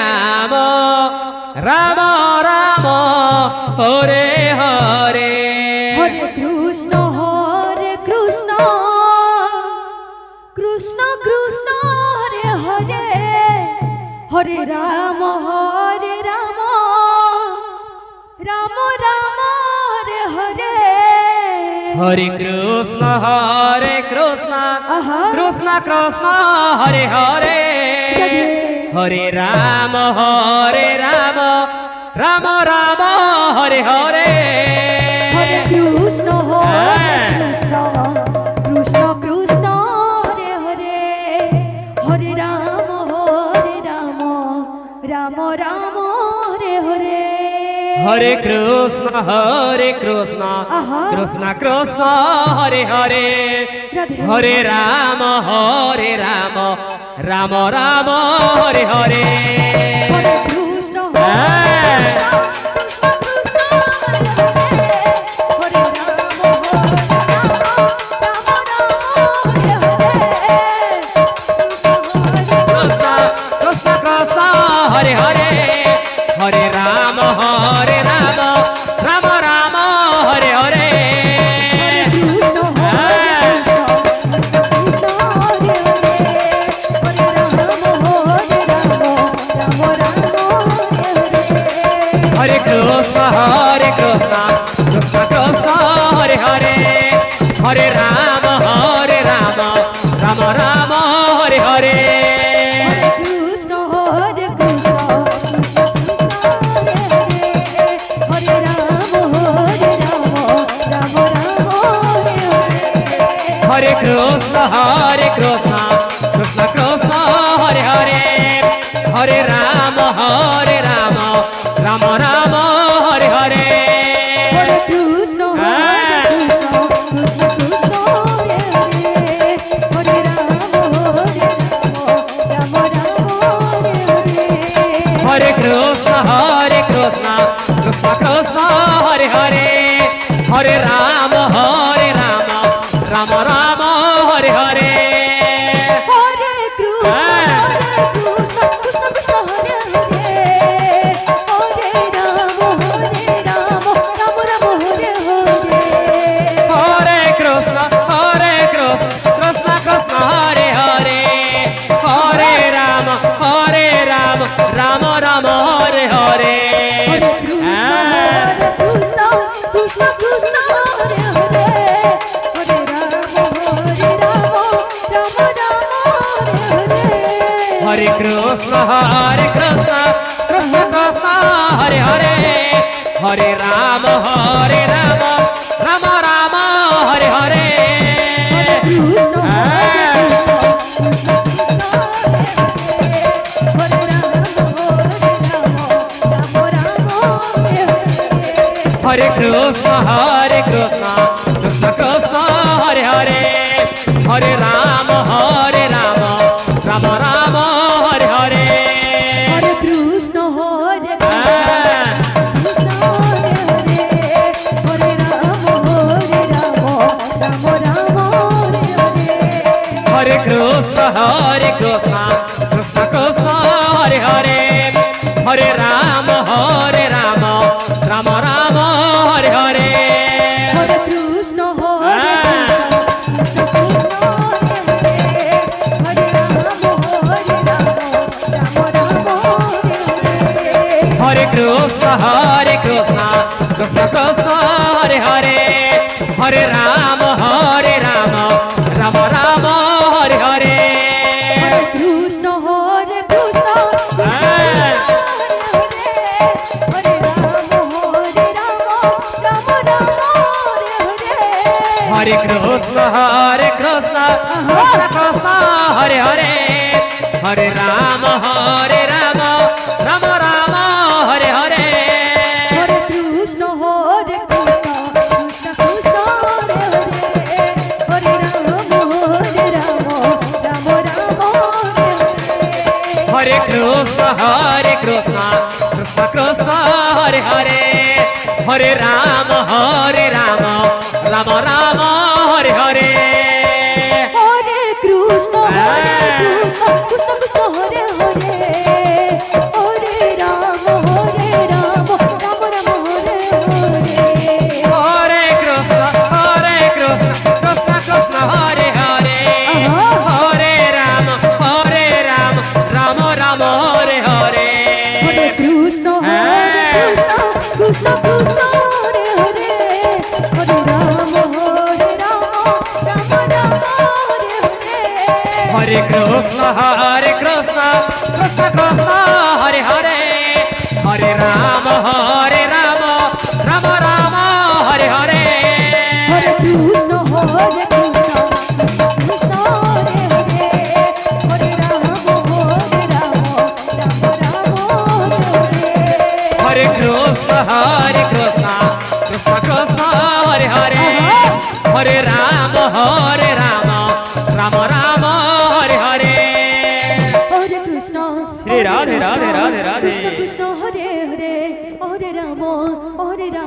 রাম রাম রাম হরে হরে হরে কৃষ্ণ কৃষ্ণ কৃষ্ণ হরে হরে হরে রাম রাম রাম হরে হরে হরে কৃষ্ণ আহা। কৃষ্ণ কৃষ্ণ হরে হরে হরে রাম রাম রাম হরে হরে হরে কৃষ্ণ কৃষ্ণ কৃষ্ণ হরে হরে হরে রাম রাম রাম হরে হরে হরে কৃষ্ণ আহা। কৃষ্ণ কৃষ্ণ হরে হরে রাধে হরে রাম রাম রাম হরে হরে হরে কৃষ্ণ কৃষ্ণ কৃষ্ণ হরে হরে হরে রাম রাম রাম হরে হরে হরে কৃষ্ণ কৃষ্ণ কৃষ্ণ হরে হরে হরে রাম রাম রাম হরে হরে হরে কৃষ্ণ কৃষ্ণ কৃষ্ণ হরে হরে হরে রাম রাম রাম হরে হরে হরে কৃষ্ণ কৃষ্ণ কৃষ্ণ হরে হরে হরে রাম রাম রাম হরে হরে হরে কৃষ্ণ কৃষ্ণ কৃষ্ণ হরে হরে হরে রাম রাম রাম হরে হরে হরে কৃষ্ণ কৃষ্ণ কৃষ্ণ হরে হরে হরে রাম রাম রাম হরে হরে হরে কৃষ্ণ কৃষ্ণ কৃষ্ণ হরে হরে হরে রাম রাম রাম হরে হরে হরে কৃষ্ণ হরে হরে রাম রাম রাম হরে হরে হরে কৃষ্ণ কৃষ্ণ কৃষ্ণ হরে হরে হরে রাম রাম রাম হরে হরে হরে কৃষ্ণ হরে কৃষ্ণ কৃষ্ণ কৃষ্ণ হরে হরে হরে রাম রাম রাম হরে হরে কৃষ্ণ হরে কৃষ্ণ হরে Ram Ram Ram Hare Hare Hare Krishna Krishna Krishna Hare Hare Hare Ram Ram Ram Hare Hare Hare Krishna Krishna Krishna Hare Hare Hare Ram Ram Ram Hare Hare Hare Krishna Krishna Krishna Hare Hare Hare Ram Ram Ram Hare Hare Hare Krishna Krishna Krishna Hare Hare Hare Hare Krishna, Krishna Krishna, Hare Hare, Hare Rama, Rama Rama, Hare Hare. Hare Krishna, Krishna Hare Hare, Hare Rama, Rama Hare Hare. Hare Krishna, Krishna Krishna, Hare Hare, Hare Rama, Rama Rama, Hare Hare. Hare Krishna, Shri Radhe Radhe Radhe Radhe. Krishna Krishna Hare Hare, Hare Rama, Hare Rama.